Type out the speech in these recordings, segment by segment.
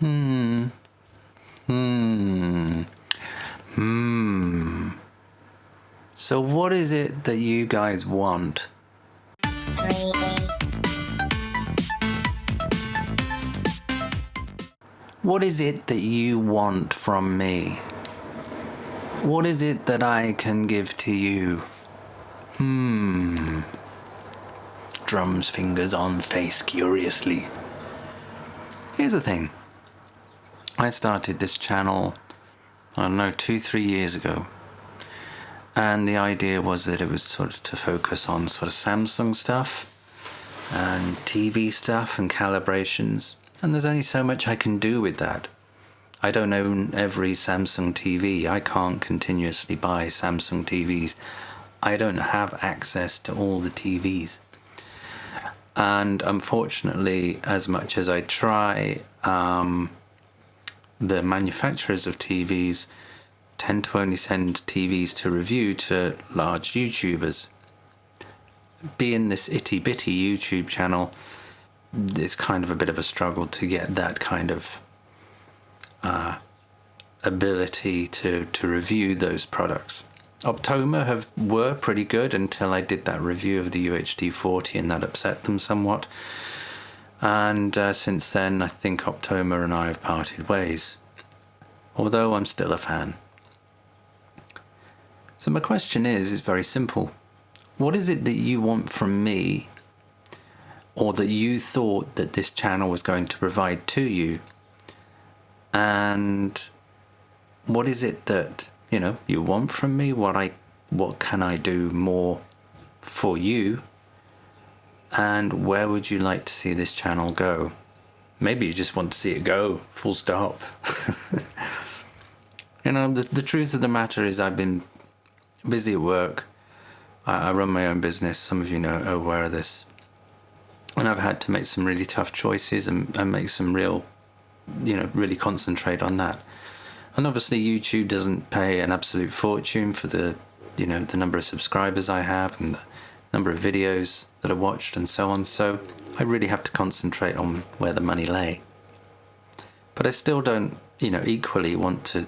Hmm. Hmm. Hmm. So what is it that you guys want? What is it that you want from me? What is it that I can give to you? Drums, fingers on face curiously. Here's the thing. I started this channel, I don't know, 2-3 years ago. And the idea was that it was sort of to focus on sort of Samsung stuff and TV stuff and calibrations. And there's only so much I can do with that. I don't own every Samsung TV. I can't continuously buy Samsung TVs. I don't have access to all the TVs. And unfortunately, as much as I try, the manufacturers of TVs tend to only send TVs to review to large YouTubers. Being this itty-bitty YouTube channel, it's kind of a bit of a struggle to get that kind of ability to review those products. Optoma were pretty good until I did that review of the UHD40 and that upset them somewhat. And since then, I think Optoma and I have parted ways, although I'm still a fan. So my question is very simple. What is it that you want from me, or that you thought that this channel was going to provide to you? And what is it that, you want from me? What can I do more for you? And where would you like to see this channel go? Maybe you just want to see it go, full stop. The truth of the matter is I've been busy at work. I run my own business. Some of you are aware of this. And I've had to make some really tough choices and make some really concentrate on that. And obviously YouTube doesn't pay an absolute fortune for the number of subscribers I have and the number of videos that are watched and so on. So I really have to concentrate on where the money lay. But I still don't, equally want to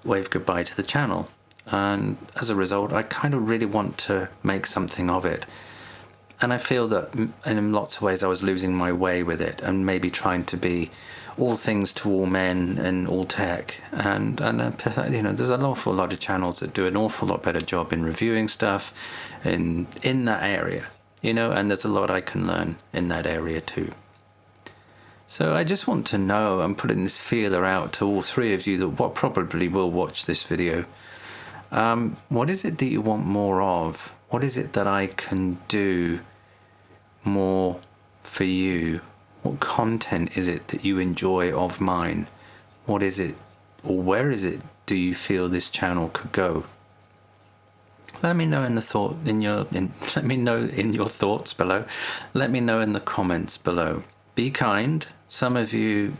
wave goodbye to the channel. And as a result, I kind of really want to make something of it. And I feel that in lots of ways I was losing my way with it and maybe trying to be all things to all men and all tech. And there's an awful lot of channels that do an awful lot better job in reviewing stuff in that area, and there's a lot I can learn in that area too. So I just want to know, I'm putting this feeler out to all three of you that probably will watch this video. What is it that you want more of? What is it that I can do more for you? What content is it that you enjoy of mine? What is it, or where is it do you feel this channel could go? Let me know in your thoughts below. Let me know in the comments below. Be kind. Some of you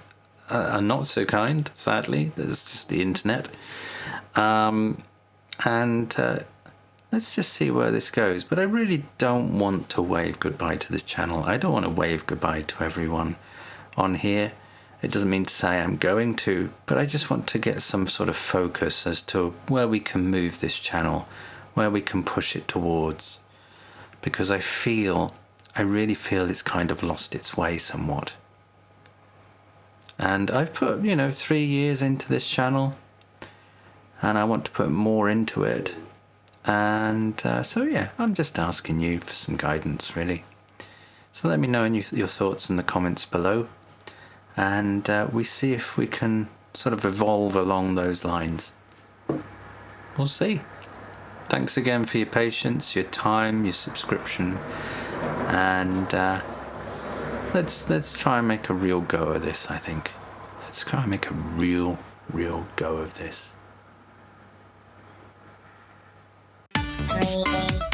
are not so kind, sadly. There's just the internet. Let's just see where this goes. But I really don't want to wave goodbye to this channel. I don't want to wave goodbye to everyone on here. It doesn't mean to say I'm going to, but I just want to get some sort of focus as to where we can move this channel, where we can push it towards. Because I really feel it's kind of lost its way somewhat. And I've put, 3 years into this channel, and I want to put more into it. And I'm just asking you for some guidance, really. So let me know your thoughts in the comments below, and we see if we can sort of evolve along those lines. We'll see. Thanks again for your patience, your time, your subscription, and let's try and make a real go of this. I think let's try and make a real go of this. 3